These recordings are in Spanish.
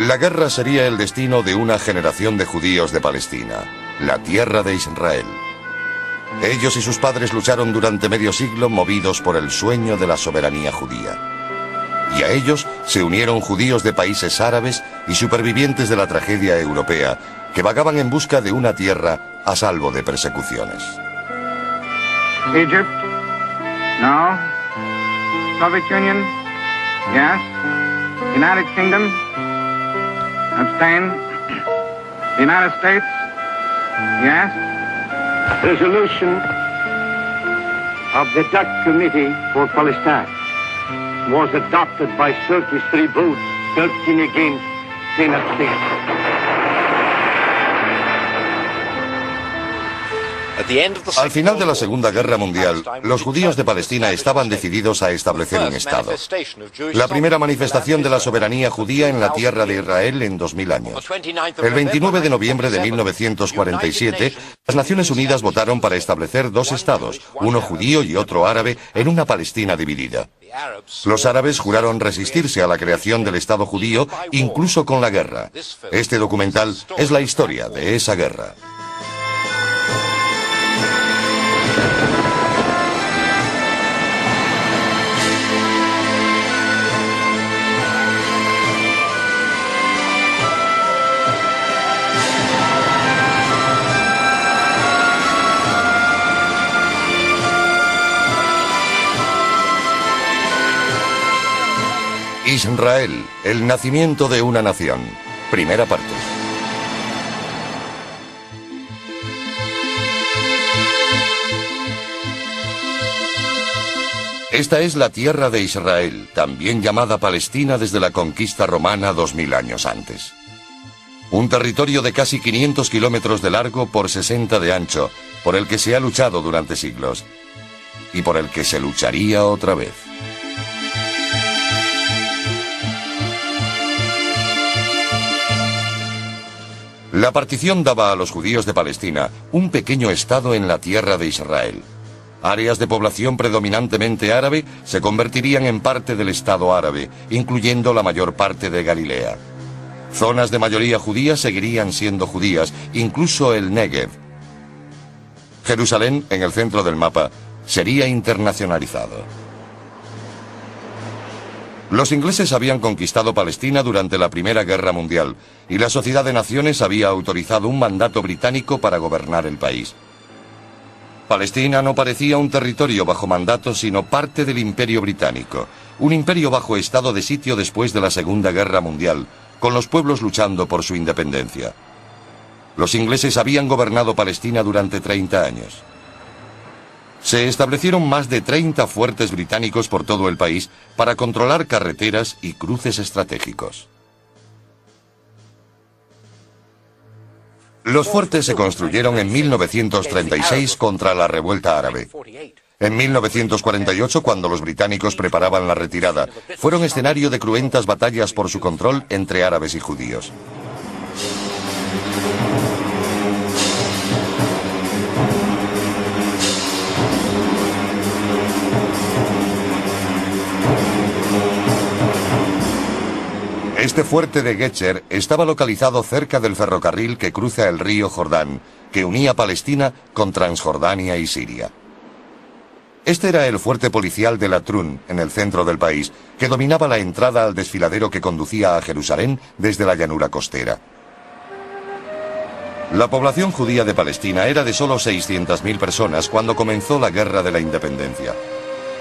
La guerra sería el destino de una generación de judíos de Palestina, la tierra de Israel. Ellos y sus padres lucharon durante medio siglo movidos por el sueño de la soberanía judía. Y a ellos se unieron judíos de países árabes y supervivientes de la tragedia europea que vagaban en busca de una tierra a salvo de persecuciones. Egypt, no. Soviet Union, yes. United Kingdom, abstain. United States, yes. Resolution of the Dutch Committee for Palestine was adopted by 33 votes, 13 against, 10 abstained. Al final de la Segunda Guerra Mundial, los judíos de Palestina estaban decididos a establecer un Estado. La primera manifestación de la soberanía judía en la tierra de Israel en 2000 años. El 29 de noviembre de 1947, las Naciones Unidas votaron para establecer dos Estados, uno judío y otro árabe, en una Palestina dividida. Los árabes juraron resistirse a la creación del Estado judío, incluso con la guerra. Este documental es la historia de esa guerra. Israel, el nacimiento de una nación. Primera parte. Esta es la tierra de Israel, también llamada Palestina desde la conquista romana 2000 años antes. Un territorio de casi 500 kilómetros de largo por 60 de ancho, por el que se ha luchado durante siglos. Y por el que se lucharía otra vez. La partición daba a los judíos de Palestina un pequeño estado en la tierra de Israel. Áreas de población predominantemente árabe se convertirían en parte del Estado árabe, incluyendo la mayor parte de Galilea. Zonas de mayoría judía seguirían siendo judías, incluso el Negev. Jerusalén, en el centro del mapa, sería internacionalizado. Los ingleses habían conquistado Palestina durante la Primera Guerra Mundial y la Sociedad de Naciones había autorizado un mandato británico para gobernar el país. Palestina no parecía un territorio bajo mandato, sino parte del Imperio Británico, un imperio bajo estado de sitio después de la Segunda Guerra Mundial, con los pueblos luchando por su independencia. Los ingleses habían gobernado Palestina durante 30 años. Se establecieron más de 30 fuertes británicos por todo el país para controlar carreteras y cruces estratégicos. Los fuertes se construyeron en 1936 contra la revuelta árabe. En 1948, cuando los británicos preparaban la retirada, fueron escenario de cruentas batallas por su control entre árabes y judíos. Este fuerte de Getzer estaba localizado cerca del ferrocarril que cruza el río Jordán, que unía Palestina con Transjordania y Siria. Este era el fuerte policial de Latrun, en el centro del país, que dominaba la entrada al desfiladero que conducía a Jerusalén desde la llanura costera. La población judía de Palestina era de solo 600.000 personas cuando comenzó la Guerra de la Independencia.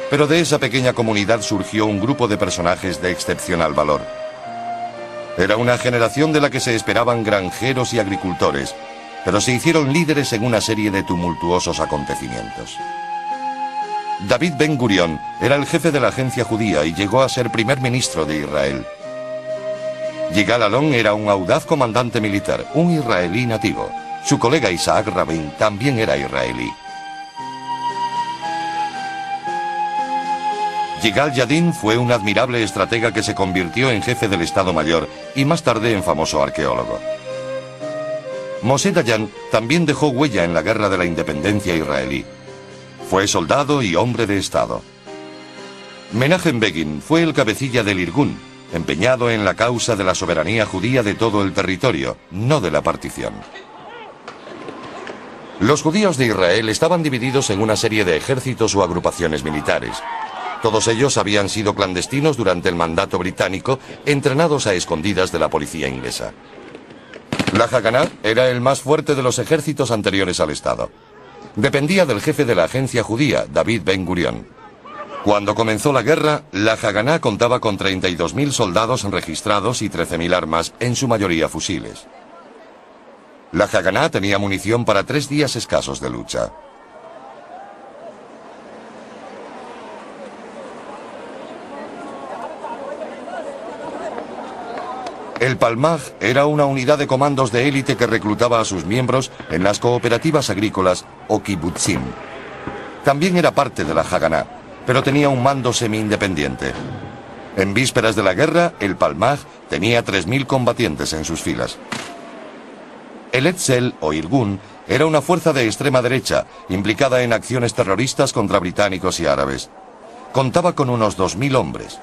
Pero de esa pequeña comunidad surgió un grupo de personajes de excepcional valor. Era una generación de la que se esperaban granjeros y agricultores, pero se hicieron líderes en una serie de tumultuosos acontecimientos. David Ben Gurión era el jefe de la agencia judía y llegó a ser primer ministro de Israel. Yigal Allon era un audaz comandante militar, un israelí nativo. Su colega Isaac Rabin también era israelí. Yigal Yadin fue un admirable estratega que se convirtió en jefe del Estado Mayor y más tarde en famoso arqueólogo. Moshe Dayan también dejó huella en la Guerra de la Independencia israelí. Fue soldado y hombre de Estado. Menachem Begin fue el cabecilla del Irgun, empeñado en la causa de la soberanía judía de todo el territorio, no de la partición. Los judíos de Israel estaban divididos en una serie de ejércitos o agrupaciones militares. Todos ellos habían sido clandestinos durante el mandato británico, entrenados a escondidas de la policía inglesa. La Haganá era el más fuerte de los ejércitos anteriores al Estado. Dependía del jefe de la agencia judía, David Ben Gurion. Cuando comenzó la guerra, la Haganá contaba con 32.000 soldados registrados y 13.000 armas, en su mayoría fusiles. La Haganá tenía munición para 3 días escasos de lucha. El Palmaj era una unidad de comandos de élite que reclutaba a sus miembros en las cooperativas agrícolas o kibutzim. También era parte de la Haganá, pero tenía un mando semi-independiente. En vísperas de la guerra, el Palmaj tenía 3.000 combatientes en sus filas. El Etzel o Irgun era una fuerza de extrema derecha, implicada en acciones terroristas contra británicos y árabes. Contaba con unos 2.000 hombres.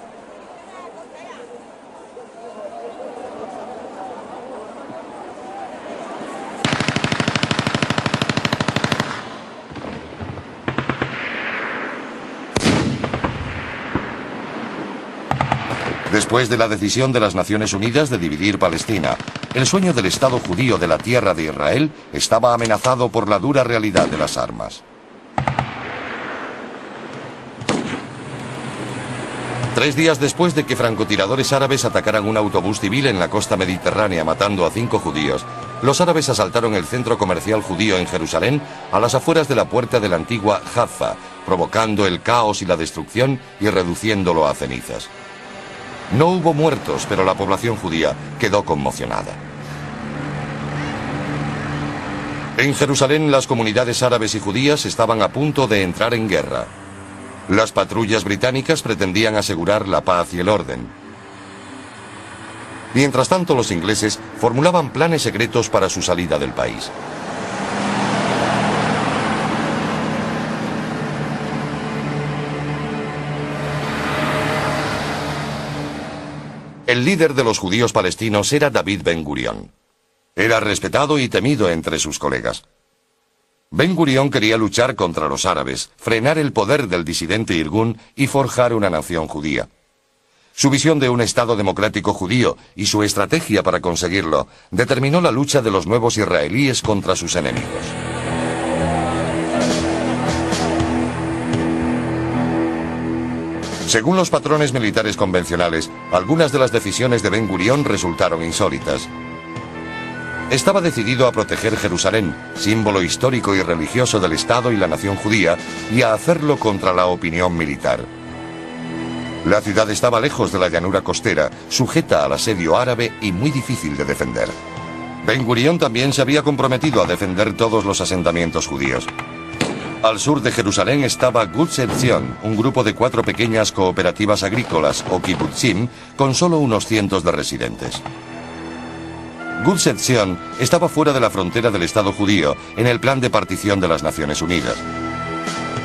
Después de la decisión de las Naciones Unidas de dividir Palestina, el sueño del Estado judío de la tierra de Israel estaba amenazado por la dura realidad de las armas. 3 días después de que francotiradores árabes atacaran un autobús civil en la costa mediterránea matando a 5 judíos, los árabes asaltaron el centro comercial judío en Jerusalén a las afueras de la puerta de la antigua Jaffa, provocando el caos y la destrucción y reduciéndolo a cenizas. No hubo muertos, pero la población judía quedó conmocionada. En Jerusalén, las comunidades árabes y judías estaban a punto de entrar en guerra. Las patrullas británicas pretendían asegurar la paz y el orden. Mientras tanto, los ingleses formulaban planes secretos para su salida del país. El líder de los judíos palestinos era David Ben Gurion. Era respetado y temido entre sus colegas. Ben Gurion quería luchar contra los árabes, frenar el poder del disidente Irgun y forjar una nación judía. Su visión de un Estado democrático judío y su estrategia para conseguirlo determinó la lucha de los nuevos israelíes contra sus enemigos. Según los patrones militares convencionales, algunas de las decisiones de Ben Gurion resultaron insólitas. Estaba decidido a proteger Jerusalén, símbolo histórico y religioso del Estado y la nación judía, y a hacerlo contra la opinión militar. La ciudad estaba lejos de la llanura costera, sujeta al asedio árabe y muy difícil de defender. Ben Gurion también se había comprometido a defender todos los asentamientos judíos. Al sur de Jerusalén estaba Gush Etzion, un grupo de 4 pequeñas cooperativas agrícolas, o kibutzim, con solo unos cientos de residentes. Gush Etzion estaba fuera de la frontera del Estado judío, en el plan de partición de las Naciones Unidas.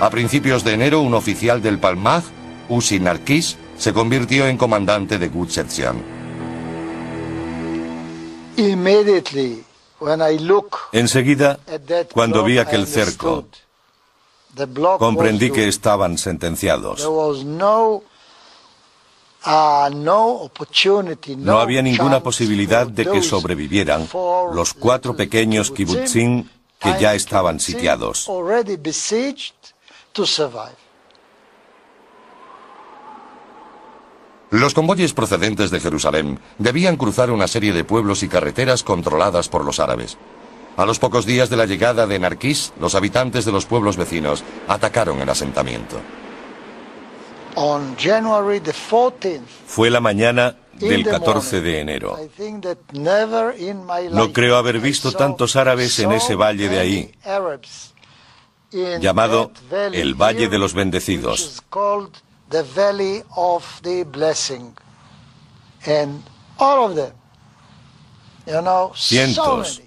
A principios de enero, un oficial del Palmaj, Uzi Narkis, se convirtió en comandante de Gush Etzion. Enseguida, cuando vi aquel cerco, comprendí que estaban sentenciados. No había ninguna posibilidad de que sobrevivieran los 4 pequeños kibutzim que ya estaban sitiados. Los convoyes procedentes de Jerusalén debían cruzar una serie de pueblos y carreteras controladas por los árabes. A los pocos días de la llegada de Narkis, los habitantes de los pueblos vecinos atacaron el asentamiento. Fue la mañana del 14 de enero. No creo haber visto tantos árabes en ese valle de ahí, llamado el Valle de los Bendecidos. Cientos,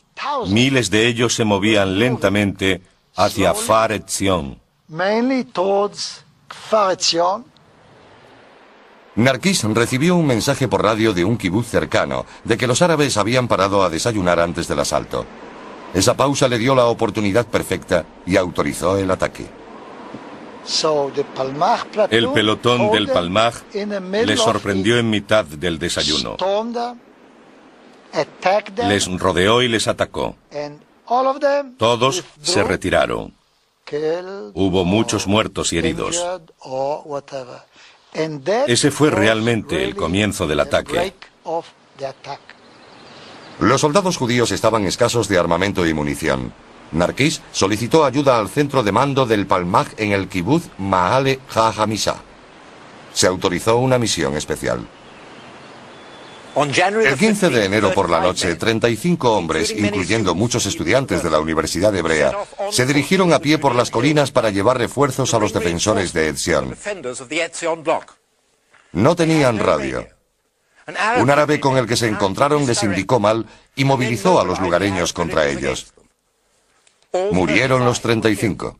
miles de ellos se movían lentamente hacia Kfar Etzion. Narkis recibió un mensaje por radio de un kibutz cercano de que los árabes habían parado a desayunar antes del asalto. Esa pausa le dio la oportunidad perfecta y autorizó el ataque. El pelotón del Palmaj les sorprendió en mitad del desayuno. Les rodeó y les atacó. Todos se retiraron. Hubo muchos muertos y heridos. Ese fue realmente el comienzo del ataque. Los soldados judíos estaban escasos de armamento y munición. Narkis solicitó ayuda al centro de mando del Palmaj en el kibutz Ma'ale HaHamisha. Se autorizó una misión especial. El 15 de enero por la noche, 35 hombres, incluyendo muchos estudiantes de la Universidad Hebrea, se dirigieron a pie por las colinas para llevar refuerzos a los defensores de Etzion. No tenían radio. Un árabe con el que se encontraron les indicó mal y movilizó a los lugareños contra ellos. Murieron los 35.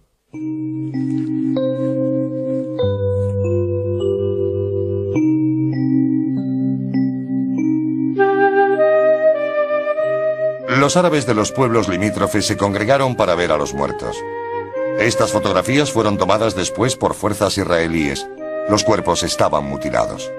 Los árabes de los pueblos limítrofes se congregaron para ver a los muertos. Estas fotografías fueron tomadas después por fuerzas israelíes. Los cuerpos estaban mutilados.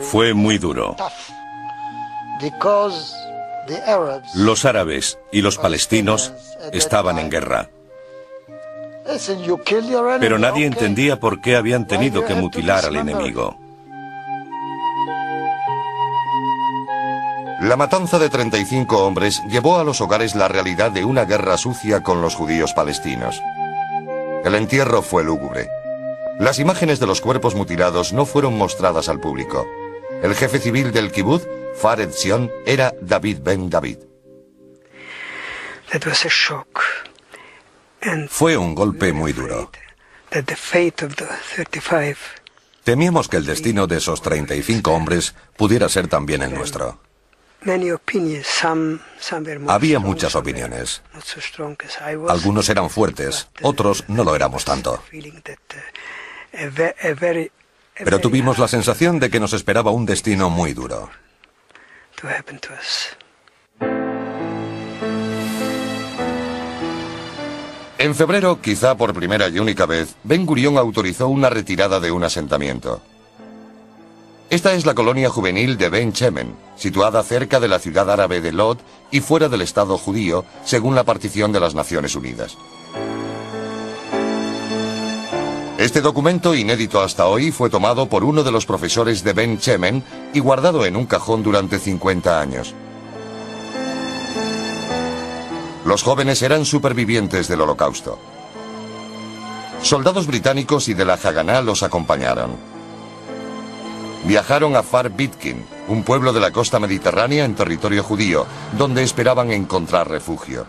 Fue muy duro. Los árabes y los palestinos estaban en guerra. Pero nadie entendía por qué habían tenido que mutilar al enemigo. La matanza de 35 hombres llevó a los hogares la realidad de una guerra sucia con los judíos palestinos. El entierro fue lúgubre. Las imágenes de los cuerpos mutilados no fueron mostradas al público. El jefe civil del kibutz, Kfar Etzion, era David Ben David. Fue un golpe muy duro. Temíamos que el destino de esos 35 hombres pudiera ser también el nuestro. Había muchas opiniones. Algunos eran fuertes, otros no lo éramos tanto. Pero tuvimos la sensación de que nos esperaba un destino muy duro. En febrero, quizá por primera y única vez, Ben Gurión autorizó una retirada de un asentamiento. Esta es la colonia juvenil de Ben Shemen, situada cerca de la ciudad árabe de Lod y fuera del Estado judío, según la partición de las Naciones Unidas. Este documento, inédito hasta hoy, fue tomado por uno de los profesores de Ben Shemen y guardado en un cajón durante 50 años. Los jóvenes eran supervivientes del Holocausto. Soldados británicos y de la Haganá los acompañaron. Viajaron a Kfar Bitkin, un pueblo de la costa mediterránea en territorio judío, donde esperaban encontrar refugio.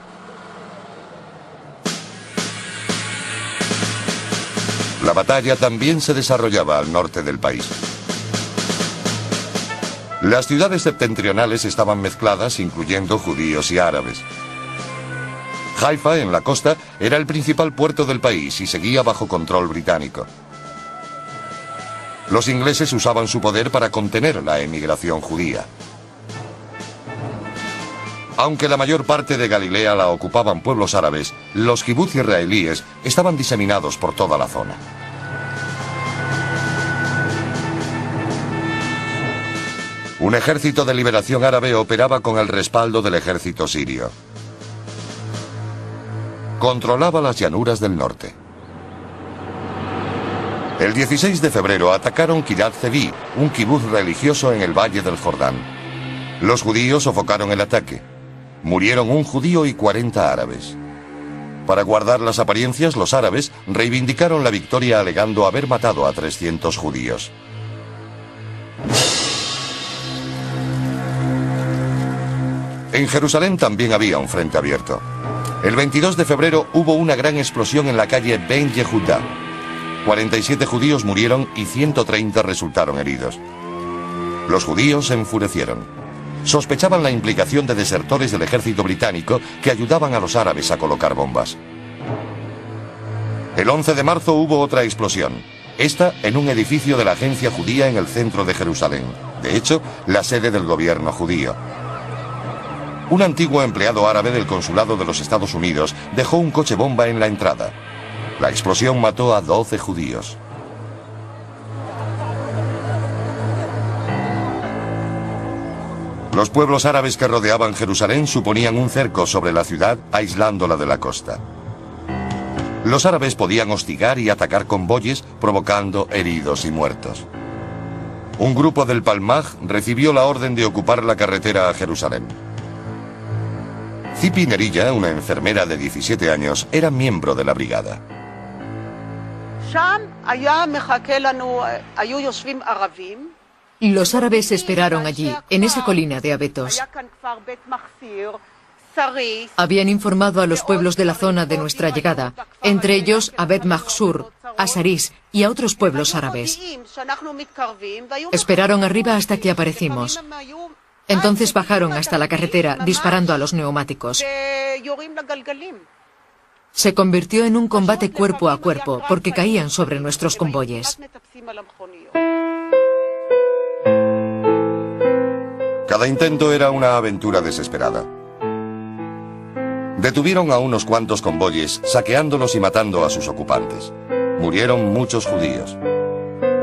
La batalla también se desarrollaba al norte del país. Las ciudades septentrionales estaban mezcladas, incluyendo judíos y árabes. Haifa, en la costa, era el principal puerto del país y seguía bajo control británico. Los ingleses usaban su poder para contener la emigración judía. Aunque la mayor parte de Galilea la ocupaban pueblos árabes, los kibutz israelíes estaban diseminados por toda la zona. Un ejército de liberación árabe operaba con el respaldo del ejército sirio. Controlaba las llanuras del norte. El 16 de febrero atacaron Kiryat Zevi, un kibutz religioso en el valle del Jordán. Los judíos sofocaron el ataque. Murieron un judío y 40 árabes. Para guardar las apariencias, los árabes reivindicaron la victoria alegando haber matado a 300 judíos. En Jerusalén también había un frente abierto. El 22 de febrero hubo una gran explosión en la calle Ben Yehuda. 47 judíos murieron y 130 resultaron heridos. Los judíos se enfurecieron. Sospechaban la implicación de desertores del ejército británico que ayudaban a los árabes a colocar bombas. El 11 de marzo hubo otra explosión, esta en un edificio de la agencia judía en el centro de Jerusalén, de hecho, la sede del gobierno judío. Un antiguo empleado árabe del consulado de los Estados Unidos dejó un coche bomba en la entrada. La explosión mató a 12 judíos. Los pueblos árabes que rodeaban Jerusalén suponían un cerco sobre la ciudad, aislándola de la costa. Los árabes podían hostigar y atacar convoyes, provocando heridos y muertos. Un grupo del Palmaj recibió la orden de ocupar la carretera a Jerusalén. Tzipi Nerilla, una enfermera de 17 años, era miembro de la brigada. Los árabes esperaron allí, en esa colina de abetos. Habían informado a los pueblos de la zona de nuestra llegada, entre ellos a Bet Mahsur, a Saris y a otros pueblos árabes. Esperaron arriba hasta que aparecimos. Entonces bajaron hasta la carretera, disparando a los neumáticos. Se convirtió en un combate cuerpo a cuerpo, porque caían sobre nuestros convoyes. Cada intento era una aventura desesperada. Detuvieron a unos cuantos convoyes, saqueándolos y matando a sus ocupantes. Murieron muchos judíos.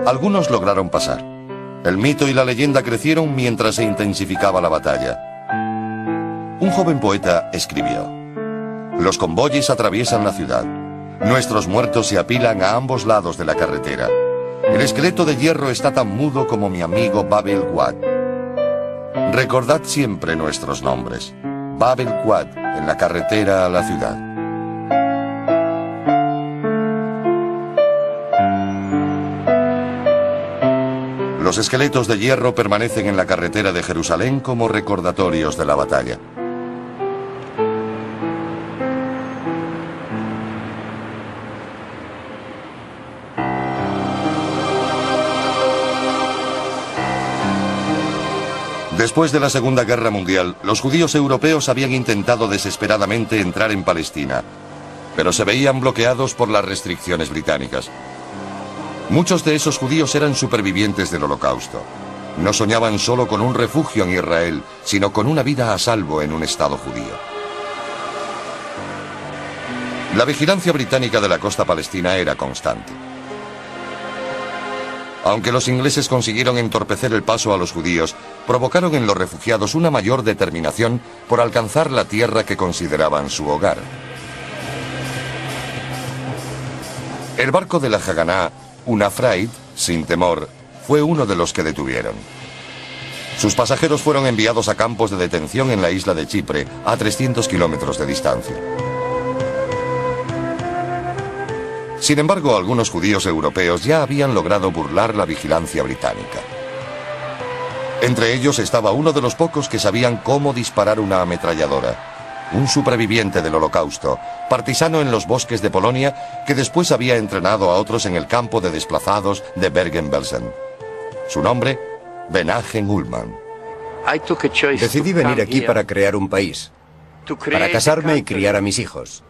Algunos lograron pasar. El mito y la leyenda crecieron mientras se intensificaba la batalla. Un joven poeta escribió: los convoyes atraviesan la ciudad. Nuestros muertos se apilan a ambos lados de la carretera. El esqueleto de hierro está tan mudo como mi amigo Bab el-Wad. Recordad siempre nuestros nombres. Bab el-Wad, en la carretera a la ciudad. Los esqueletos de hierro permanecen en la carretera de Jerusalén como recordatorios de la batalla. Después de la Segunda Guerra Mundial, los judíos europeos habían intentado desesperadamente entrar en Palestina, pero se veían bloqueados por las restricciones británicas. Muchos de esos judíos eran supervivientes del Holocausto. No soñaban solo con un refugio en Israel, sino con una vida a salvo en un Estado judío. La vigilancia británica de la costa palestina era constante. Aunque los ingleses consiguieron entorpecer el paso a los judíos, provocaron en los refugiados una mayor determinación por alcanzar la tierra que consideraban su hogar. El barco de la Haganá, una Fraid, sin temor, fue uno de los que detuvieron. Sus pasajeros fueron enviados a campos de detención en la isla de Chipre, a 300 kilómetros de distancia. Sin embargo, algunos judíos europeos ya habían logrado burlar la vigilancia británica. Entre ellos estaba uno de los pocos que sabían cómo disparar una ametralladora. Un superviviente del Holocausto, partisano en los bosques de Polonia, que después había entrenado a otros en el campo de desplazados de Bergen-Belsen. Su nombre, Menahem Ullman. Decidí venir aquí para crear un país, para casarme y criar a mis hijos.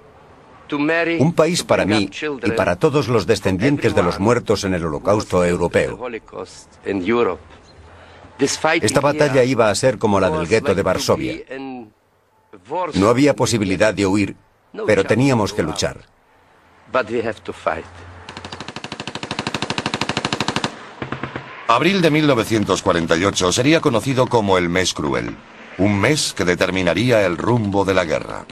Un país para mí y para todos los descendientes de los muertos en el Holocausto europeo. Esta batalla iba a ser como la del gueto de Varsovia. No había posibilidad de huir, pero teníamos que luchar. Abril de 1948 sería conocido como el mes cruel, un mes que determinaría el rumbo de la guerra.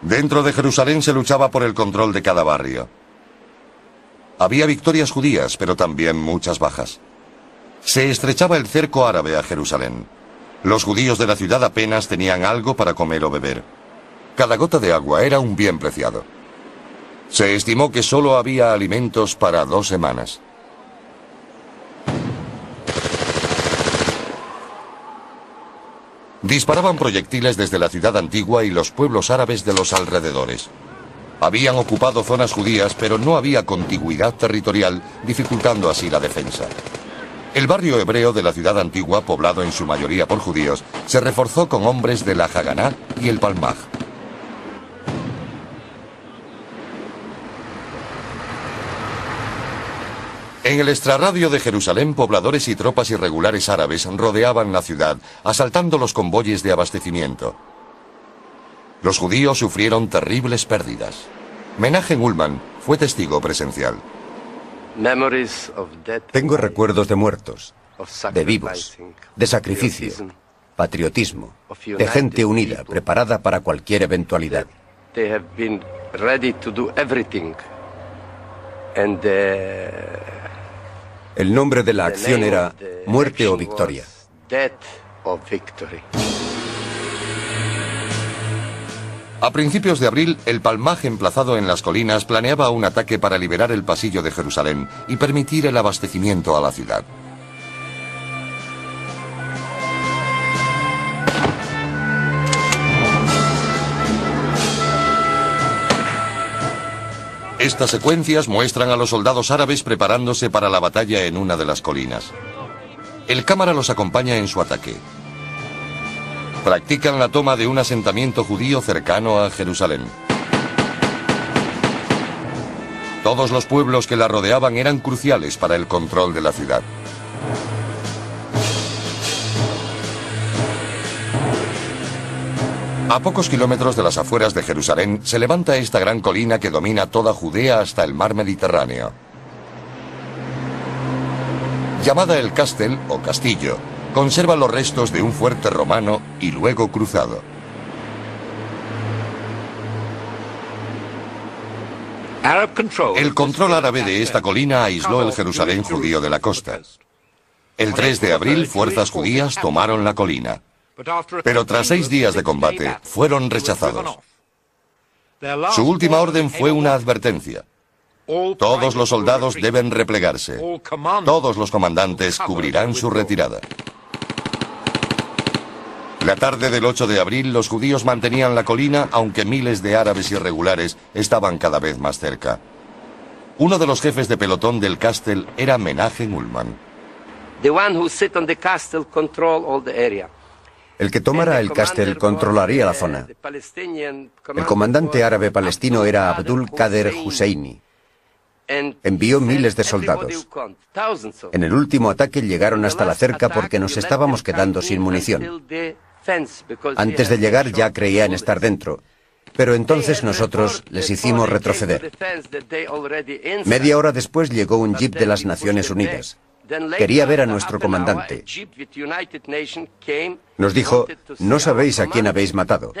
Dentro de Jerusalén se luchaba por el control de cada barrio. Había victorias judías, pero también muchas bajas. Se estrechaba el cerco árabe a Jerusalén. Los judíos de la ciudad apenas tenían algo para comer o beber. Cada gota de agua era un bien preciado. Se estimó que solo había alimentos para 2 semanas. Disparaban proyectiles desde la ciudad antigua y los pueblos árabes de los alrededores. Habían ocupado zonas judías, pero no había contigüidad territorial, dificultando así la defensa. El barrio hebreo de la ciudad antigua, poblado en su mayoría por judíos, se reforzó con hombres de la Haganá y el Palmaj. En el extrarradio de Jerusalén, pobladores y tropas irregulares árabes rodeaban la ciudad, asaltando los convoyes de abastecimiento. Los judíos sufrieron terribles pérdidas. Menachem Ullman fue testigo presencial. Tengo recuerdos de muertos, de vivos, de sacrificio, patriotismo, de gente unida, preparada para cualquier eventualidad. El nombre de la acción era Muerte o Victoria. A principios de abril, el Palmaj, emplazado en las colinas, planeaba un ataque para liberar el pasillo de Jerusalén y permitir el abastecimiento a la ciudad. Estas secuencias muestran a los soldados árabes preparándose para la batalla en una de las colinas. El cámara los acompaña en su ataque. Practican la toma de un asentamiento judío cercano a Jerusalén. Todos los pueblos que la rodeaban eran cruciales para el control de la ciudad. A pocos kilómetros de las afueras de Jerusalén se levanta esta gran colina que domina toda Judea hasta el mar Mediterráneo. Llamada el Castel o Castillo, conserva los restos de un fuerte romano y luego cruzado. El control árabe de esta colina aisló el Jerusalén judío de la costa. El 3 de abril, fuerzas judías tomaron la colina. Pero tras 6 días de combate, fueron rechazados. Su última orden fue una advertencia. Todos los soldados deben replegarse. Todos los comandantes cubrirán su retirada. La tarde del 8 de abril, los judíos mantenían la colina, aunque miles de árabes irregulares estaban cada vez más cerca. Uno de los jefes de pelotón del Castel era Menachem Ullman. El que tomara el Castel controlaría la zona. El comandante árabe palestino era Abdul Qader Husseini. Envió miles de soldados. En el último ataque llegaron hasta la cerca porque nos estábamos quedando sin munición. Antes de llegar ya creían estar dentro, pero entonces nosotros les hicimos retroceder. Media hora después llegó un jeep de las Naciones Unidas. Quería ver a nuestro comandante. Nos dijo, no sabéis a quién habéis matado.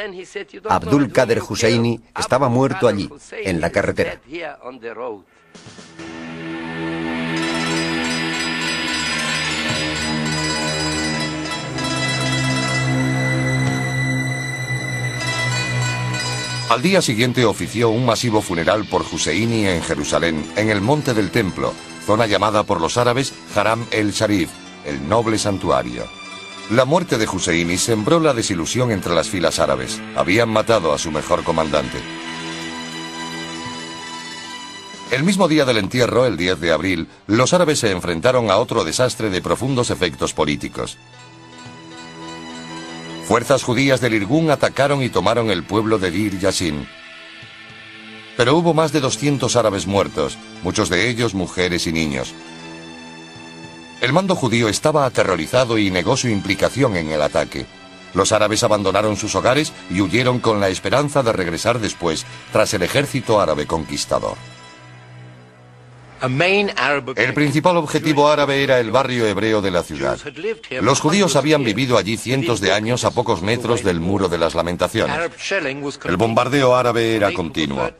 Abdul Qader Husseini estaba muerto allí, en la carretera. Al día siguiente ofició un masivo funeral por Husseini en Jerusalén, en el Monte del Templo, zona llamada por los árabes Haram el-Sharif, el noble santuario. La muerte de Husseini sembró la desilusión entre las filas árabes. Habían matado a su mejor comandante. El mismo día del entierro, el 10 de abril, los árabes se enfrentaron a otro desastre de profundos efectos políticos. Fuerzas judías del Irgun atacaron y tomaron el pueblo de Dir Yassin. Pero hubo más de 200 árabes muertos, muchos de ellos mujeres y niños. El mando judío estaba aterrorizado y negó su implicación en el ataque. Los árabes abandonaron sus hogares y huyeron con la esperanza de regresar después, tras el ejército árabe conquistador. El principal objetivo árabe era el barrio hebreo de la ciudad. Los judíos habían vivido allí cientos de años a pocos metros del Muro de las Lamentaciones. El bombardeo árabe era continuo.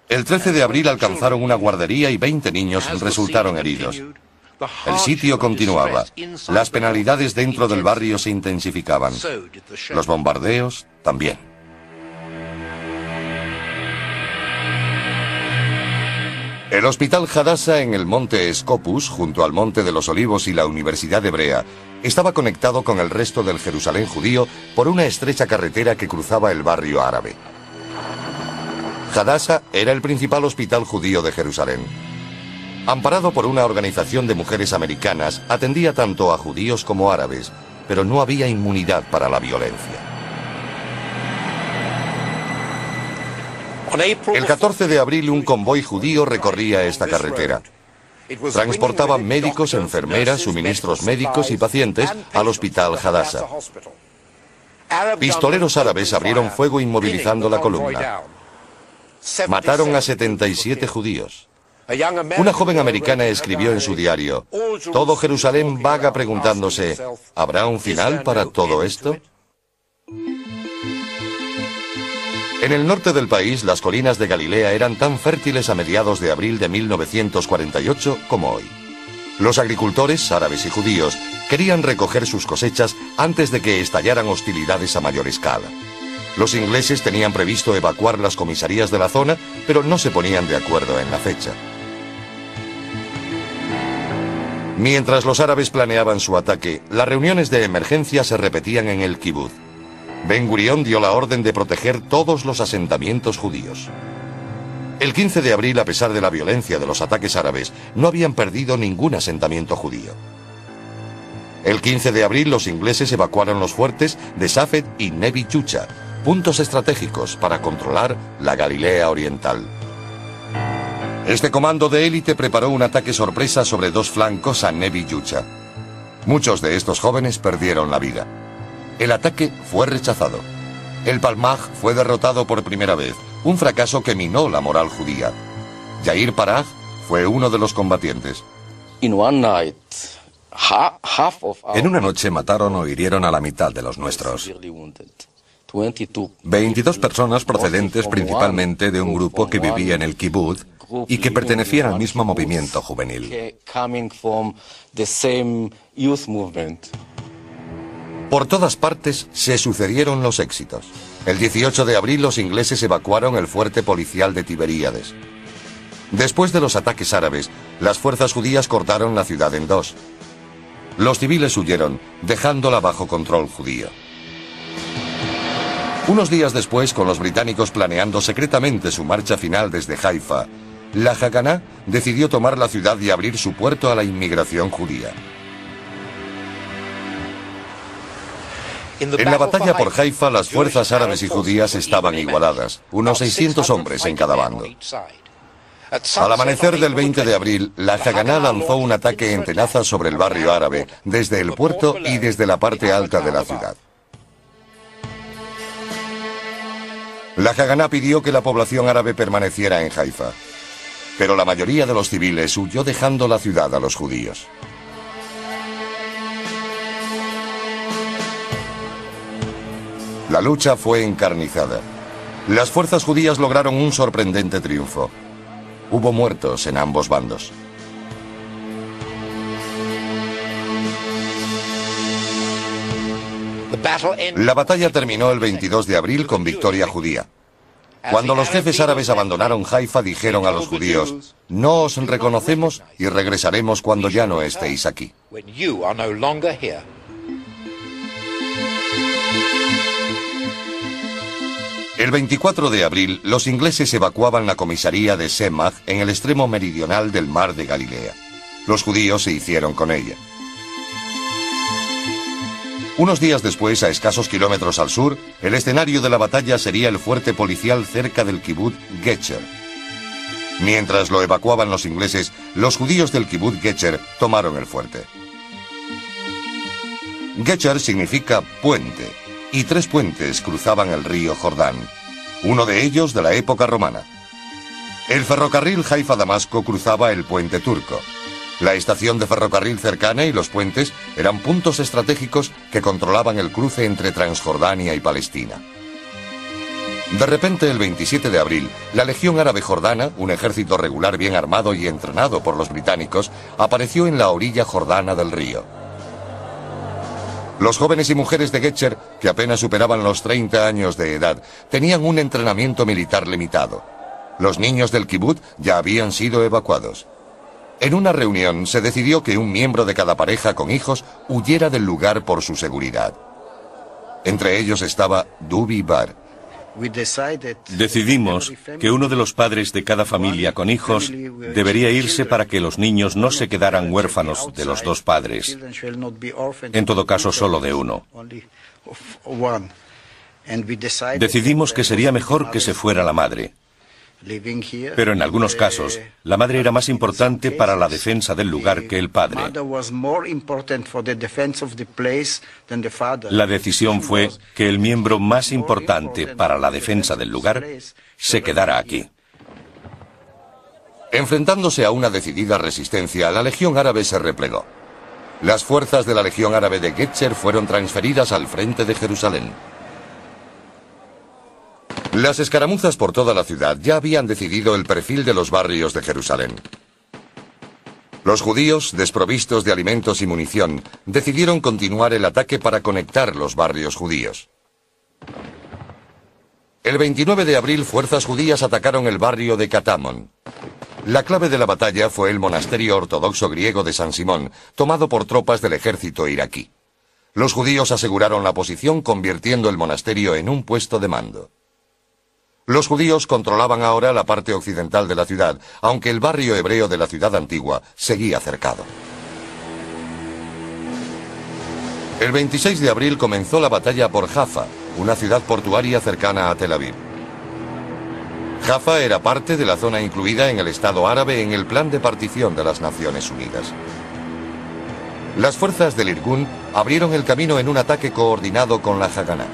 El 13 de abril alcanzaron una guardería y 20 niños resultaron heridos. El sitio continuaba. Las penalidades dentro del barrio se intensificaban. Los bombardeos también. El hospital Hadassah en el monte Scopus, junto al Monte de los Olivos y la Universidad Hebrea, estaba conectado con el resto del Jerusalén judío por una estrecha carretera que cruzaba el barrio árabe. Hadassah era el principal hospital judío de Jerusalén. Amparado por una organización de mujeres americanas, atendía tanto a judíos como árabes, pero no había inmunidad para la violencia. El 14 de abril un convoy judío recorría esta carretera. Transportaba médicos, enfermeras, suministros médicos y pacientes al hospital Hadassah. Pistoleros árabes abrieron fuego inmovilizando la columna. Mataron a 77 judíos. Una joven americana escribió en su diario: todo Jerusalén vaga preguntándose, ¿habrá un final para todo esto? En el norte del país, las colinas de Galilea eran tan fértiles a mediados de abril de 1948 como hoy. Los agricultores, árabes y judíos, querían recoger sus cosechas antes de que estallaran hostilidades a mayor escala. Los ingleses tenían previsto evacuar las comisarías de la zona, pero no se ponían de acuerdo en la fecha. Mientras los árabes planeaban su ataque, las reuniones de emergencia se repetían en el kibutz. Ben Gurión dio la orden de proteger todos los asentamientos judíos. El 15 de abril, a pesar de la violencia de los ataques árabes, no habían perdido ningún asentamiento judío. El 15 de abril los ingleses evacuaron los fuertes de Safed y Nevi Yucha, puntos estratégicos para controlar la Galilea oriental. Este comando de élite preparó un ataque sorpresa sobre dos flancos a Nevi Yucha. Muchos de estos jóvenes perdieron la vida. El ataque fue rechazado. El Palmaj fue derrotado por primera vez, un fracaso que minó la moral judía. Yair Parag fue uno de los combatientes. En una noche mataron o hirieron a la mitad de los nuestros. 22 personas procedentes principalmente de un grupo que vivía en el kibutz y que pertenecían al mismo movimiento juvenil. Por todas partes se sucedieron los éxitos. El 18 de abril los ingleses evacuaron el fuerte policial de Tiberíades. Después de los ataques árabes, las fuerzas judías cortaron la ciudad en dos. Los civiles huyeron, dejándola bajo control judío. Unos días después, con los británicos planeando secretamente su marcha final desde Haifa, la Haganá decidió tomar la ciudad y abrir su puerto a la inmigración judía. En la batalla por Haifa, las fuerzas árabes y judías estaban igualadas, unos 600 hombres en cada bando. Al amanecer del 20 de abril, la Haganá lanzó un ataque en tenaza sobre el barrio árabe, desde el puerto y desde la parte alta de la ciudad. La Haganá pidió que la población árabe permaneciera en Haifa, pero la mayoría de los civiles huyó dejando la ciudad a los judíos. La lucha fue encarnizada. Las fuerzas judías lograron un sorprendente triunfo. Hubo muertos en ambos bandos. La batalla terminó el 22 de abril con victoria judía. Cuando los jefes árabes abandonaron Haifa, dijeron a los judíos: no os reconocemos y regresaremos cuando ya no estéis aquí. El 24 de abril, los ingleses evacuaban la comisaría de Semach en el extremo meridional del mar de Galilea. Los judíos se hicieron con ella. Unos días después, a escasos kilómetros al sur, el escenario de la batalla sería el fuerte policial cerca del kibutz Getcher. Mientras lo evacuaban los ingleses, los judíos del kibutz Getcher tomaron el fuerte. Getcher significa puente, y 3 puentes cruzaban el río Jordán, uno de ellos de la época romana. El ferrocarril Haifa-Damasco cruzaba el puente turco. La estación de ferrocarril cercana y los puentes eran puntos estratégicos que controlaban el cruce entre Transjordania y Palestina. De repente, el 27 de abril, la Legión Árabe Jordana, un ejército regular bien armado y entrenado por los británicos, apareció en la orilla jordana del río. Los jóvenes y mujeres de Getcher, que apenas superaban los 30 años de edad, tenían un entrenamiento militar limitado. Los niños del kibutz ya habían sido evacuados. En una reunión se decidió que un miembro de cada pareja con hijos huyera del lugar por su seguridad. Entre ellos estaba Dubi Bar. Decidimos que uno de los padres de cada familia con hijos debería irse para que los niños no se quedaran huérfanos de los dos padres, en todo caso solo de uno. Decidimos que sería mejor que se fuera la madre. Pero en algunos casos, la madre era más importante para la defensa del lugar que el padre. La decisión fue que el miembro más importante para la defensa del lugar se quedara aquí. Enfrentándose a una decidida resistencia, la Legión Árabe se replegó. Las fuerzas de la Legión Árabe de Getzer fueron transferidas al frente de Jerusalén. Las escaramuzas por toda la ciudad ya habían decidido el perfil de los barrios de Jerusalén. Los judíos, desprovistos de alimentos y munición, decidieron continuar el ataque para conectar los barrios judíos. El 29 de abril, fuerzas judías atacaron el barrio de Katamon. La clave de la batalla fue el monasterio ortodoxo griego de San Simón, tomado por tropas del ejército iraquí. Los judíos aseguraron la posición, convirtiendo el monasterio en un puesto de mando. Los judíos controlaban ahora la parte occidental de la ciudad, aunque el barrio hebreo de la ciudad antigua seguía cercado. El 26 de abril comenzó la batalla por Jaffa, una ciudad portuaria cercana a Tel Aviv. Jaffa era parte de la zona incluida en el Estado árabe en el plan de partición de las Naciones Unidas. Las fuerzas del Irgun abrieron el camino en un ataque coordinado con la Haganá.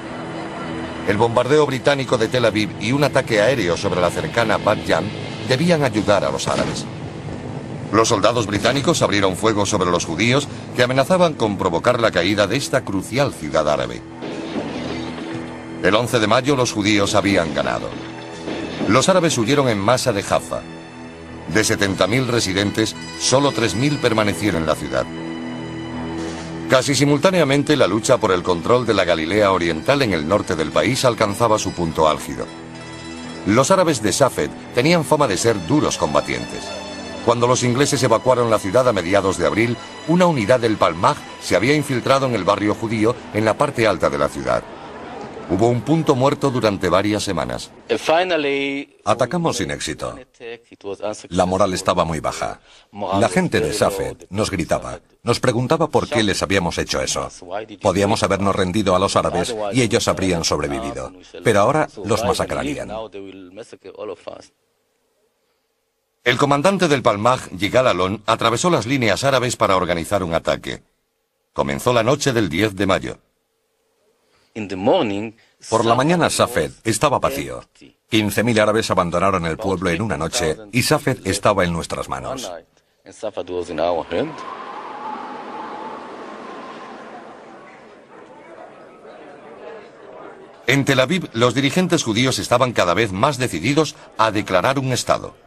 El bombardeo británico de Tel Aviv y un ataque aéreo sobre la cercana Bat Yam debían ayudar a los árabes. Los soldados británicos abrieron fuego sobre los judíos que amenazaban con provocar la caída de esta crucial ciudad árabe. El 11 de mayo los judíos habían ganado. Los árabes huyeron en masa de Jaffa. De 70.000 residentes, solo 3.000 permanecieron en la ciudad. Casi simultáneamente, la lucha por el control de la Galilea Oriental en el norte del país alcanzaba su punto álgido. Los árabes de Safed tenían fama de ser duros combatientes. Cuando los ingleses evacuaron la ciudad a mediados de abril, una unidad del Palmaj se había infiltrado en el barrio judío en la parte alta de la ciudad. Hubo un punto muerto durante varias semanas. Atacamos sin éxito. La moral estaba muy baja. La gente de Safed nos gritaba, nos preguntaba por qué les habíamos hecho eso. Podíamos habernos rendido a los árabes y ellos habrían sobrevivido. Pero ahora los masacrarían. El comandante del Palmaj, Yigal Alon, atravesó las líneas árabes para organizar un ataque. Comenzó la noche del 10 de mayo. Por la mañana Safed estaba vacío. 15.000 árabes abandonaron el pueblo en una noche y Safed estaba en nuestras manos. En Tel Aviv, los dirigentes judíos estaban cada vez más decididos a declarar un Estado.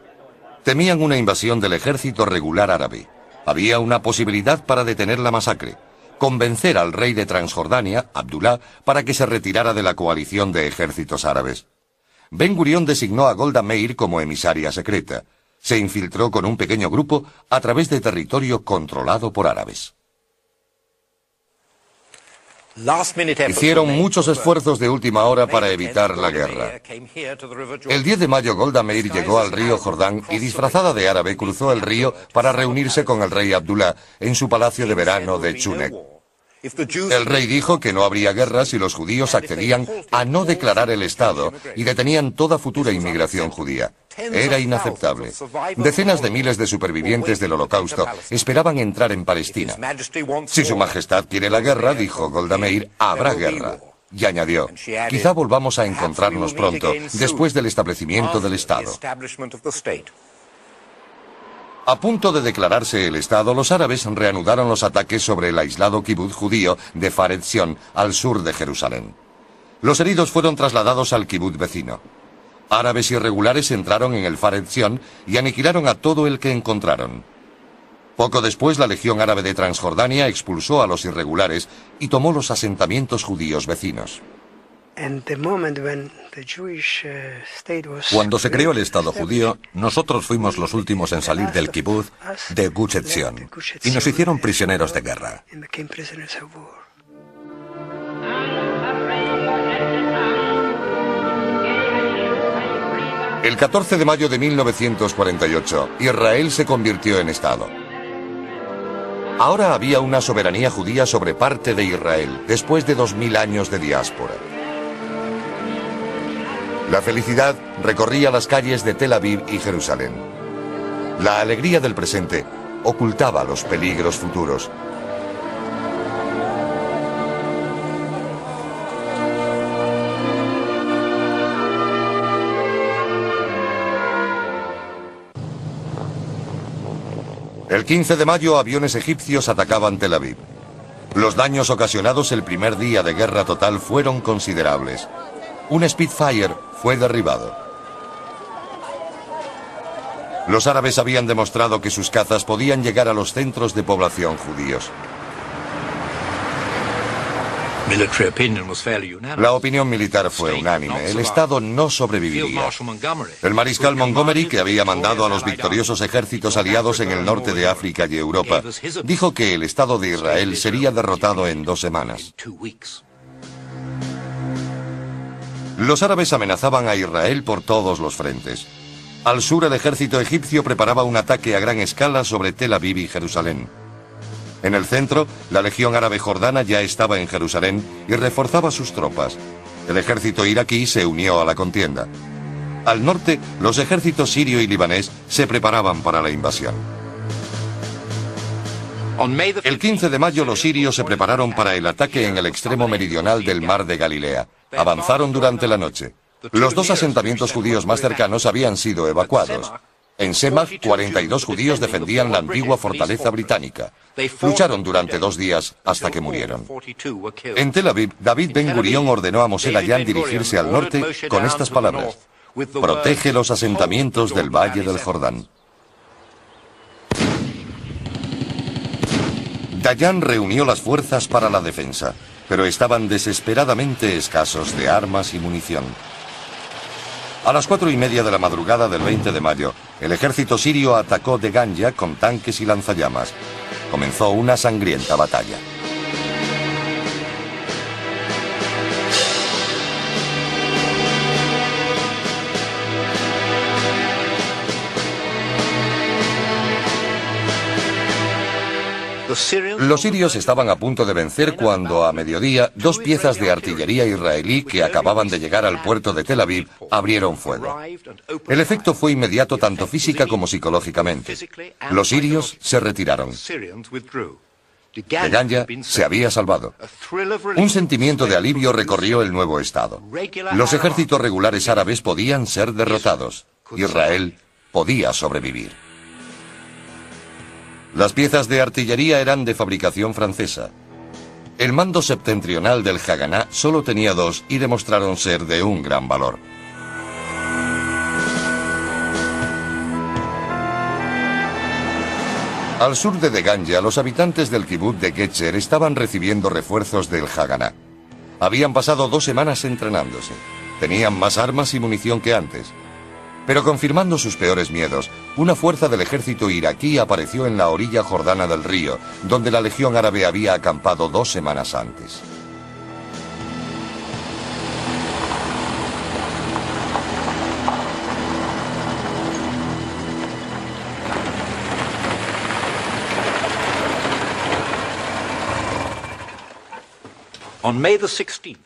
Temían una invasión del ejército regular árabe. Había una posibilidad para detener la masacre: convencer al rey de Transjordania, Abdullah, para que se retirara de la coalición de ejércitos árabes. Ben Gurión designó a Golda Meir como emisaria secreta. Se infiltró con un pequeño grupo a través de territorio controlado por árabes. Hicieron muchos esfuerzos de última hora para evitar la guerra. El 10 de mayo Golda Meir llegó al río Jordán y, disfrazada de árabe, cruzó el río para reunirse con el rey Abdullah en su palacio de verano de Chunek. El rey dijo que no habría guerra si los judíos accedían a no declarar el Estado y detenían toda futura inmigración judía. Era inaceptable. Decenas de miles de supervivientes del Holocausto esperaban entrar en Palestina. Si su majestad quiere la guerra, dijo Golda Meir, habrá guerra. Y añadió, quizá volvamos a encontrarnos pronto, después del establecimiento del Estado. A punto de declararse el Estado, los árabes reanudaron los ataques sobre el aislado kibutz judío de Faret Zion, al sur de Jerusalén. Los heridos fueron trasladados al kibutz vecino. Árabes irregulares entraron en el Faret Zion y aniquilaron a todo el que encontraron. Poco después, la Legión Árabe de Transjordania expulsó a los irregulares y tomó los asentamientos judíos vecinos. Cuando se creó el Estado judío, nosotros fuimos los últimos en salir del kibutz de Gush Etzion y nos hicieron prisioneros de guerra. El 14 de mayo de 1948, Israel se convirtió en Estado. Ahora había una soberanía judía sobre parte de Israel, después de 2000 años de diáspora. La felicidad recorría las calles de Tel Aviv y Jerusalén. La alegría del presente ocultaba los peligros futuros. El 15 de mayo, aviones egipcios atacaban Tel Aviv. Los daños ocasionados el primer día de guerra total fueron considerables. Un Spitfire fue derribado. Los árabes habían demostrado que sus cazas podían llegar a los centros de población judíos. La opinión militar fue unánime. El Estado no sobreviviría. El mariscal Montgomery, que había mandado a los victoriosos ejércitos aliados en el norte de África y Europa, dijo que el Estado de Israel sería derrotado en 2 semanas. Los árabes amenazaban a Israel por todos los frentes. Al sur, el ejército egipcio preparaba un ataque a gran escala sobre Tel Aviv y Jerusalén. En el centro, la Legión Árabe Jordana ya estaba en Jerusalén y reforzaba sus tropas. El ejército iraquí se unió a la contienda. Al norte, los ejércitos sirio y libanés se preparaban para la invasión. El 15 de mayo, los sirios se prepararon para el ataque en el extremo meridional del mar de Galilea. Avanzaron durante la noche. Los 2 asentamientos judíos más cercanos habían sido evacuados. En Semach, 42 judíos defendían la antigua fortaleza británica. Lucharon durante 2 días hasta que murieron. En Tel Aviv, David Ben Gurión ordenó a Moshe Dayan dirigirse al norte con estas palabras: protege los asentamientos del Valle del Jordán. Dayan reunió las fuerzas para la defensa, pero estaban desesperadamente escasos de armas y munición. A las 4:30 de la madrugada del 20 de mayo, el ejército sirio atacó de Ganya con tanques y lanzallamas. Comenzó una sangrienta batalla. Los sirios estaban a punto de vencer cuando, a mediodía, 2 piezas de artillería israelí que acababan de llegar al puerto de Tel Aviv abrieron fuego. El efecto fue inmediato tanto física como psicológicamente. Los sirios se retiraron. De Ganya se había salvado. Un sentimiento de alivio recorrió el nuevo estado. Los ejércitos regulares árabes podían ser derrotados. Israel podía sobrevivir. Las piezas de artillería eran de fabricación francesa. El mando septentrional del Haganá solo tenía 2 y demostraron ser de un gran valor. Al sur de Deganya, los habitantes del kibutz de Getzer estaban recibiendo refuerzos del Haganá. Habían pasado 2 semanas entrenándose. Tenían más armas y munición que antes. Pero confirmando sus peores miedos, una fuerza del ejército iraquí apareció en la orilla jordana del río, donde la Legión Árabe había acampado 2 semanas antes.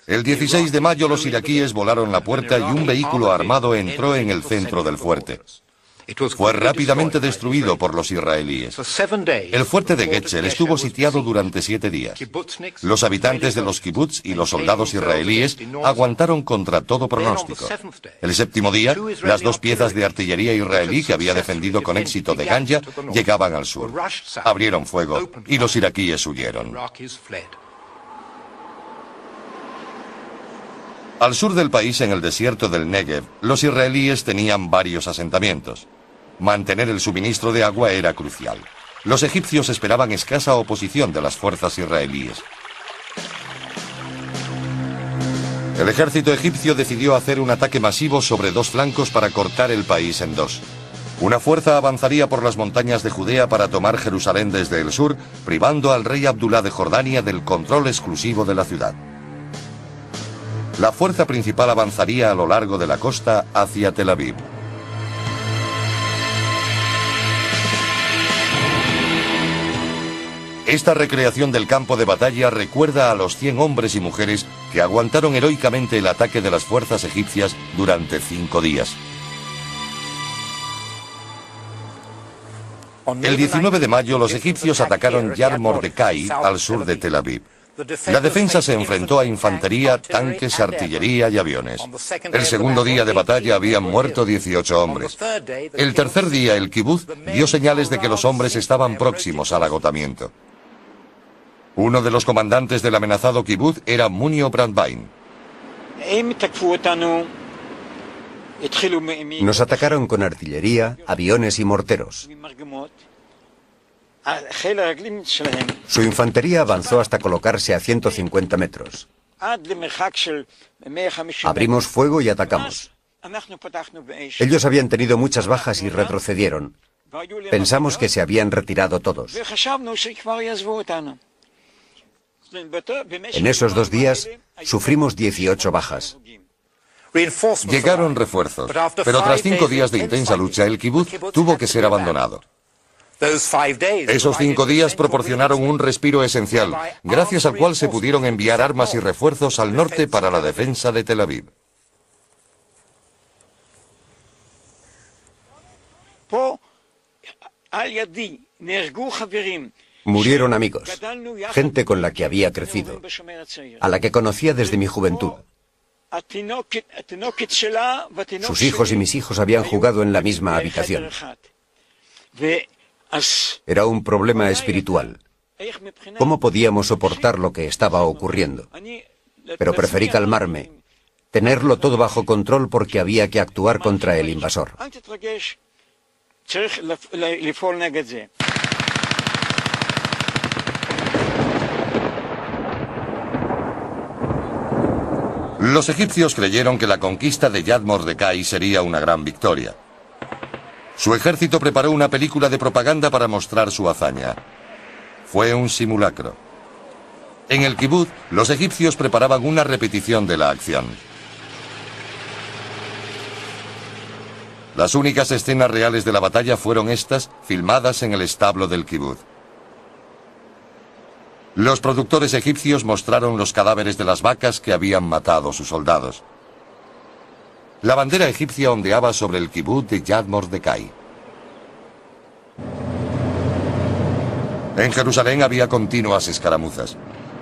El 16 de mayo los iraquíes volaron la puerta y un vehículo armado entró en el centro del fuerte. Fue rápidamente destruido por los israelíes. El fuerte de Getzer estuvo sitiado durante 7 días. Los habitantes de los kibutz y los soldados israelíes aguantaron contra todo pronóstico. El 7º día, las 2 piezas de artillería israelí que había defendido con éxito de Ganya llegaban al sur. Abrieron fuego y los iraquíes huyeron. Al sur del país, en el desierto del Negev, los israelíes tenían varios asentamientos. Mantener el suministro de agua era crucial. Los egipcios esperaban escasa oposición de las fuerzas israelíes. El ejército egipcio decidió hacer un ataque masivo sobre 2 flancos para cortar el país en 2. Una fuerza avanzaría por las montañas de Judea para tomar Jerusalén desde el sur, privando al rey Abdulá de Jordania del control exclusivo de la ciudad. La fuerza principal avanzaría a lo largo de la costa hacia Tel Aviv. Esta recreación del campo de batalla recuerda a los 100 hombres y mujeres que aguantaron heroicamente el ataque de las fuerzas egipcias durante 5 días. El 19 de mayo los egipcios atacaron Yad Mordecai al sur de Tel Aviv. La defensa se enfrentó a infantería, tanques, artillería y aviones. El segundo día de batalla habían muerto 18 hombres. El tercer día el kibutz dio señales de que los hombres estaban próximos al agotamiento. Uno de los comandantes del amenazado kibutz era Munio Brandwein. Nos atacaron con artillería, aviones y morteros. Su infantería avanzó hasta colocarse a 150 metros. Abrimos fuego y atacamos. Ellos habían tenido muchas bajas y retrocedieron. Pensamos que se habían retirado todos. En esos 2 días sufrimos 18 bajas. Llegaron refuerzos, pero tras 5 días de intensa lucha el kibutz tuvo que ser abandonado. Esos 5 días proporcionaron un respiro esencial, gracias al cual se pudieron enviar armas y refuerzos al norte para la defensa de Tel Aviv. Murieron amigos, gente con la que había crecido, a la que conocía desde mi juventud. Sus hijos y mis hijos habían jugado en la misma habitación. Era un problema espiritual. ¿Cómo podíamos soportar lo que estaba ocurriendo? Pero preferí calmarme, tenerlo todo bajo control porque había que actuar contra el invasor. Los egipcios creyeron que la conquista de Yad Mordecai sería una gran victoria. Su ejército preparó una película de propaganda para mostrar su hazaña. Fue un simulacro. En el kibutz, los egipcios preparaban una repetición de la acción. Las únicas escenas reales de la batalla fueron estas, filmadas en el establo del kibutz. Los productores egipcios mostraron los cadáveres de las vacas que habían matado sus soldados. La bandera egipcia ondeaba sobre el kibutz de Yad Mordecai. En Jerusalén había continuas escaramuzas.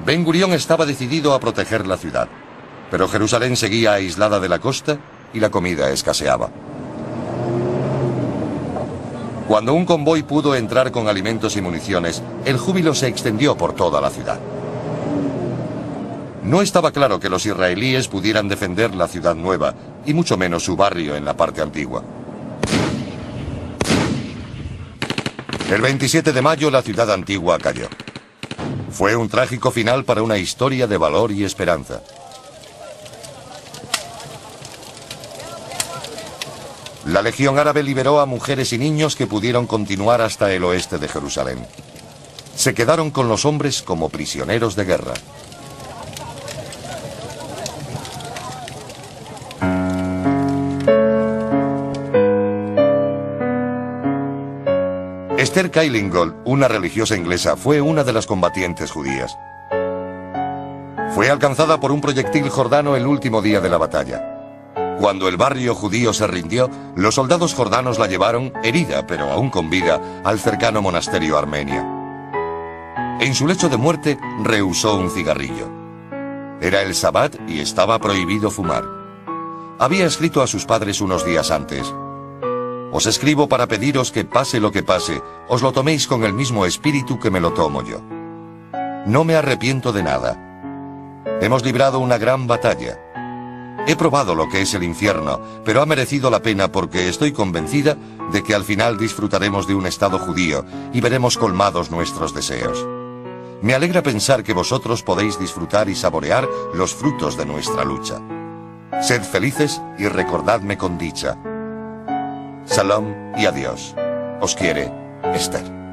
Ben Gurión estaba decidido a proteger la ciudad, pero Jerusalén seguía aislada de la costa y la comida escaseaba. Cuando un convoy pudo entrar con alimentos y municiones, el júbilo se extendió por toda la ciudad. No estaba claro que los israelíes pudieran defender la ciudad nueva, y mucho menos su barrio en la parte antigua. El 27 de mayo la ciudad antigua cayó. Fue un trágico final para una historia de valor y esperanza. La Legión Árabe liberó a mujeres y niños que pudieron continuar hasta el oeste de Jerusalén. Se quedaron con los hombres como prisioneros de guerra. Esther Kyllingold, una religiosa inglesa, fue una de las combatientes judías. Fue alcanzada por un proyectil jordano el último día de la batalla. Cuando el barrio judío se rindió, los soldados jordanos la llevaron, herida pero aún con vida, al cercano monasterio armenio. En su lecho de muerte, rehusó un cigarrillo. Era el Sabbat y estaba prohibido fumar. Había escrito a sus padres unos días antes: «Os escribo para pediros que pase lo que pase, os lo toméis con el mismo espíritu que me lo tomo yo. No me arrepiento de nada. Hemos librado una gran batalla. He probado lo que es el infierno, pero ha merecido la pena porque estoy convencida de que al final disfrutaremos de un Estado judío y veremos colmados nuestros deseos. Me alegra pensar que vosotros podéis disfrutar y saborear los frutos de nuestra lucha. Sed felices y recordadme con dicha. Shalom y adiós. Os quiere, Esther».